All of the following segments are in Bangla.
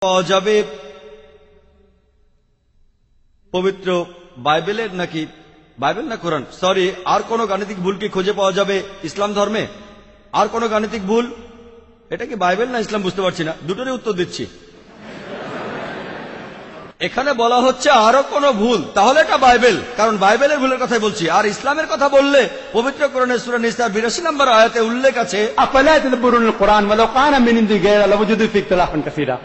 পাওয়া যাবে পবিত্র বাইবেলের নাকি বাইবেল না কোরআন, সরি, আর কোন গাণিতিক ভুল কি খুঁজে পাওয়া যাবে ইসলাম ধর্মে? আর কোন গাণিতিক ভুল? এটা কি বাইবেল না ইসলাম বুঝতে পারছি না, দুটোরই উত্তর দিচ্ছি। এখানে বলা হচ্ছে আরো কোন ভুল, তাহলে এটা বাইবেল, কারণ বাইবেলের ভুলের কথাই বলছি। আর ইসলামের কথা বললে পবিত্র কোরআনের সূরা নিসার 82 নম্বর আয়াতে উল্লেখ আছে, আফালা তাদাব্বুরুল কুরআন ওয়ালাউ কানা মিন ইনদি গায়রি লাওয়াজাদু ফি ইখতিলাফান কাসীরা।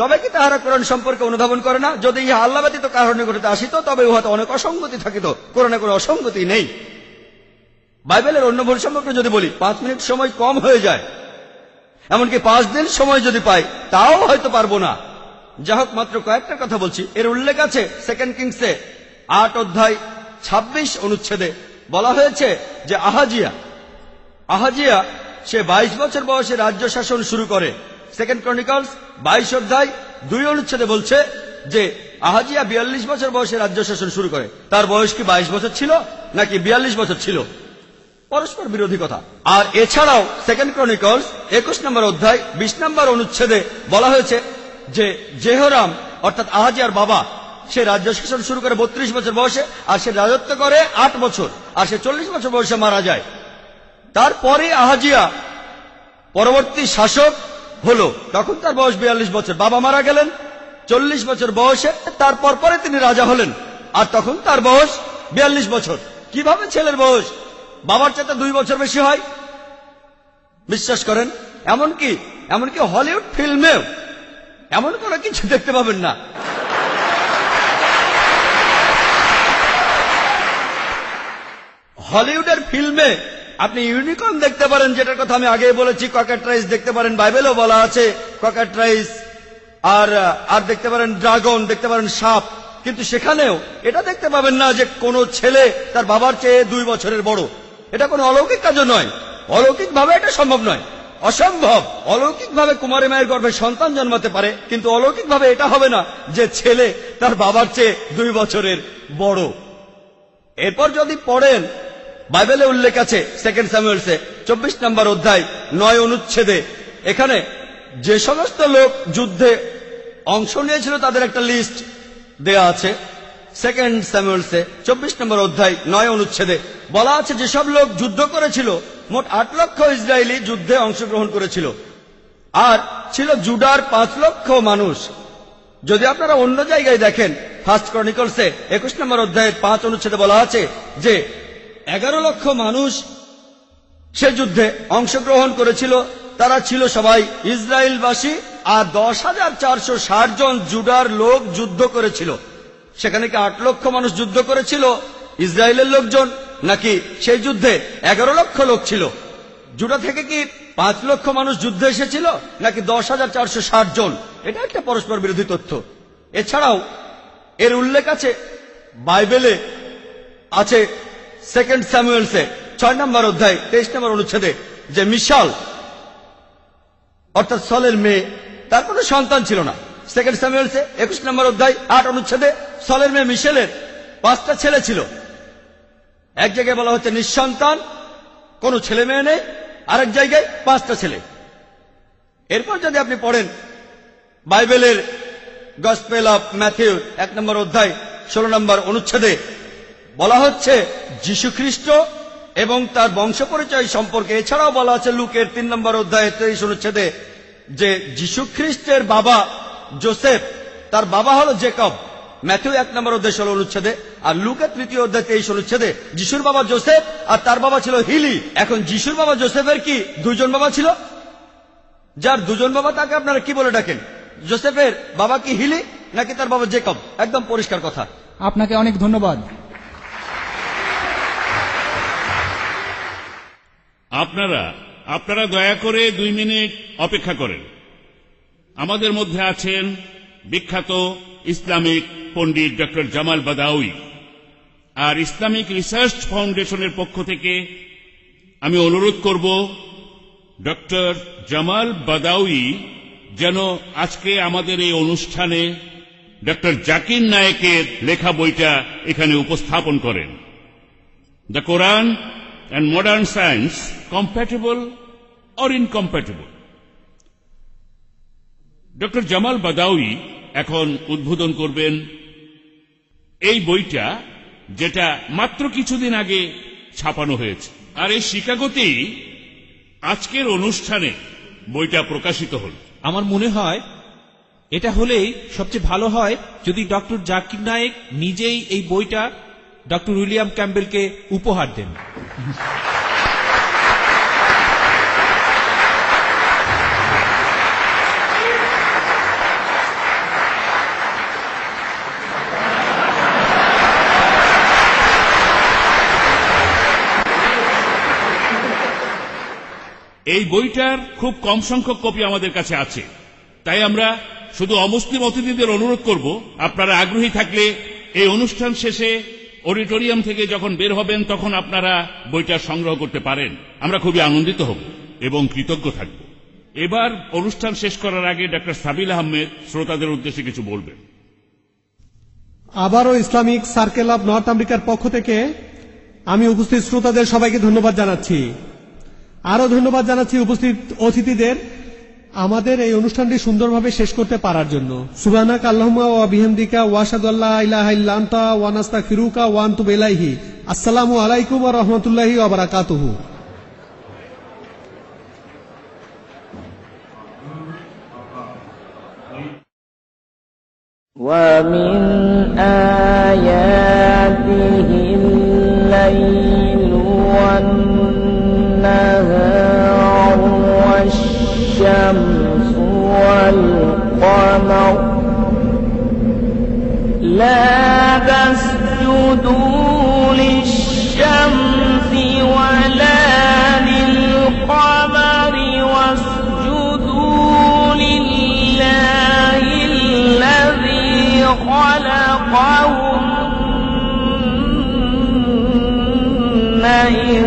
তবে কি তাহারা কোরআন সম্পর্কে অনুধাবন করে না? যদি ইহা আল্লাহ ব্যতীত কারণে ঘটিতে আসিত তবে উহাতে অনেক অসঙ্গতি থাকিত, কোরআনে কোনো অসঙ্গতি নেই। বাইবেলের অন্য ভুল সম্পর্কে যদি বলি, 5 মিনিট সময় কম হয়ে যায়, এমনকি 5 দিন সময় যদি পাই তাও হয়তো পারবো না। যা হোক, মাত্র কয়েকটা কথা বলছি। এর উল্লেখ আছে 2 কিংসে 8 অধ্যায় 26 অনুচ্ছেদে। বলা হয়েছে যে আহাজিয়া সে 22 বছর বয়সে রাজ্য শাসন শুরু করে। 2 ক্রনিকলস 22 অধ্যায় 2 অনুচ্ছেদে বলছে যে আহাজিয়া 42 বছর বয়সে রাজ্য শাসন শুরু করে। তার বয়স কি 22 বছর ছিল নাকি 42 বছর ছিল? পরস্পর বিরোধী কথা। আর এছাড়াও 2 ক্রনিকলস 21 নম্বর অধ্যায় 20 নম্বর অনুচ্ছেদে বলা হয়েছে যে জেহরাম অর্থাৎ আহাজিয়ার বাবা, সে রাজ্য শাসন শুরু করে 32 বছর বয়সে, আর সে রাজত্ব করে 8 বছর, আর সে 40 বছর বয়সে মারা যায়। তারপরে আহাজিয়া পরবর্তী শাসক হলো, তখন তার বয়স 42 বছর। বাবা মারা গেলেন 40 বছর বয়সে, তারপর পরে তিনি রাজা হলেন, আর তখন তার বয়স 42 বছর। কিভাবে ছেলের বয়স বাবার চাইতে 2 বছর বেশি হয়? বিশ্বাস করেন, এমনকি হলিউড ফিল্মেও এমন কোনো কিছু দেখতে পাবেন না। হলিউডের ফিল্মে আপনি ইউনিকর্ন দেখতে পারেন, যেটার কথা আমি আগেই বলেছি। ককাট্রাইস দেখতে পারেন, বাইবেলেও বলা আছে ককাট্রাইস। আর দেখতে পারেন ড্রাগন, দেখতে পারেন সাপ। কিন্তু সেখানেও এটা দেখতে পাবেন না যে কোনো ছেলে তার বাবার চেয়ে 2 বছরের বড়। এটা কোনো অলৌকিক কাজও নয়, অলৌকিক ভাবে এটা সম্ভব নয়, অসম্ভব। অলৌকিক ভাবে কুমারী মায়ের গর্ভে সন্তান জন্মাতে পারে, কিন্তু অলৌকিক ভাবে এটা হবে না যে ছেলে তার বাবার চেয়ে 2 বছরের বড়। এরপর যদি পড়েন, বাইবেলে উল্লেখ আছে 2 স্যামুয়েলসে 24 নম্বর অধ্যায় 9 অনুচ্ছেদে, এখানে যে সমস্ত লোক যুদ্ধে অংশ নিয়েছিল তাদের একটা লিস্ট দেয়া আছে। 2 স্যামুয়েলসে 24 নম্বর অধ্যায় 9 অনুচ্ছেদে বলা আছে যেসব লোক যুদ্ধ করেছিল, মোট 8 লক্ষ ইসরায়েলি যুদ্ধে অংশগ্রহণ করেছিল, আর ছিল জুডার 5 লক্ষ মানুষ। যদি আপনারা অন্য জায়গায় দেখেন, 1 ক্রনিকলসে 21 নম্বর অধ্যায়ের 5 অনুচ্ছেদে বলা আছে যে 11 লক্ষ মানুষ সে যুদ্ধে অংশগ্রহণ করেছিল। তারা ছিল সবাই ইসরায়েলবাসী, আর 10,460 জন জুডার লোক যুদ্ধ করেছিল। সেখানে কি 8 লক্ষ মানুষ যুদ্ধ করেছিল ইসরায়েলের লোকজন, নাকি সেই যুদ্ধে 11 লক্ষ লোক ছিল? জুডা থেকে কি 5 লক্ষ মানুষ যুদ্ধে এসেছিল, নাকি 10,460 জন? এটা একটা পরস্পর বিরোধী তথ্য। এছাড়াও এর উল্লেখ আছে বাইবেলে আছে 2 স্যামুয়েলসে 6 নম্বর অধ্যায় 23 নম্বর অনুচ্ছেদে যে মিশাল অর্থাৎ সলের মেয়ে, তার কোনো সন্তান ছিল না। 2 স্যামুয়েলসে 21 নম্বর অধ্যায় 8 অনুচ্ছেদে সলের মেয়ে মিশেলের 5টা ছেলে ছিল। এক জায়গায় বলা হচ্ছে নিঃসন্তান, কোনো ছেলে মেয়ে নেই, আরেক জায়গায় 5টা ছেলে। এরপর যদি আপনি পড়েন বাইবেলের গসপেল অফ ম্যাথিউ 1 নম্বর অধ্যায় 16 নম্বর অনুচ্ছেদে বলা হচ্ছে যীশু খ্রিস্ট এবং তার বংশ পরিচয় সম্পর্কে। এছাড়াও বলা আছে লুকের 3 নম্বর অধ্যায় 23 অনুচ্ছেদে যে যীশু খ্রিস্টের বাবা জোসেফ, তার বাবা হলো জেকব। ম্যাথিউ 1 নম্বর অধ্যায় 16 অনুচ্ছেদে, আর লুকের 3 অধ্যায় 23 অনুচ্ছেদে যিশুর বাবা জোসেফ আর তার বাবা ছিল হিলি। এখন যিশুর বাবা জোসেফের কি 2 জন বাবা ছিল? যার 2 জন বাবা তাকে আপনারা কি বলে ডাকেন? জোসেফের বাবা কি হিলি নাকি তার বাবা জেকব? একদম পরিষ্কার কথা। আপনাকে অনেক ধন্যবাদ। আপনারা দয়া করে 2 মিনিট অপেক্ষা করেন। আমাদের মধ্যে আছেন বিখ্যাত ইসলামিক পণ্ডিত ডক্টর জামাল বাদাউই, আর ইসলামিক রিসার্চ ফাউন্ডেশনের পক্ষ থেকে আমি অনুরোধ করব ডক্টর জামাল বাদাউই যেন আজকে আমাদের এই অনুষ্ঠানে ডক্টর জাকির নায়েকের লেখা বইটা এখানে উপস্থাপন করেন, the Quran and modern science, compatible or incompatible. Doctor Jamal Badawi এখন উদ্বোধন করবেন এই বইটা, যেটা মাত্র কিছুদিন আগে ছাপানো হয়েছে। আর এই শিকাগোতেই আজকের অনুষ্ঠানে বইটা প্রকাশিত হল। আমার মনে হয় এটা হলেই সবচেয়ে ভালো হয় যদি ডক্টর জাকির নায়েক নিজেই এই বইটা ডক্টর উইলিয়াম ক্যাম্বেলকে উপহার দেন। এই বইটার খুব কম সংখ্যক কপি আমাদের কাছে আছে, তাই আমরা শুধু অমুসলিম অতিথিদের অনুরোধ করব, আপনারা আগ্রহী থাকলে এই অনুষ্ঠান শেষে অডিটোরিয়াম থেকে যখন বের হবেন তখন আপনারা বইটা সংগ্রহ করতে পারেন। আমরা খুবই আনন্দিত হব এবং কৃতজ্ঞ থাকব। এবার অনুষ্ঠান শেষ করার আগে ডক্টর সাবিল আহমেদ শ্রোতাদের উদ্দেশ্যে কিছু বলবেন। আবারও ইসলামিক সার্কেল অব নর্থ আমেরিকার পক্ষ থেকে আমি উপস্থিত শ্রোতাদের সবাইকে ধন্যবাদ জানাচ্ছি। আরো ধন্যবাদ জানাচ্ছি উপস্থিত অতিথিদের আমাদের এই অনুষ্ঠানটি সুন্দরভাবে শেষ করতে পারার জন্য। সুবহানাকা আল্লাহুম্মা ওয়া বিহামদিকা ওয়া আশহাদু আল্লা ইলাহা ইল্লা আনতা ওয়া নাস্তাগফিরুকা ওয়া আনতুবু ইলাইহি। আসসালামু আলাইকুম ওয়া রাহমাতুল্লাহি ওয়া বারাকাতুহু। ومن آياته الليل والنهار والشمس والقمر لا تسجدوا للشمس ولا للقمر واسجدوا لله الذي خلقهن إن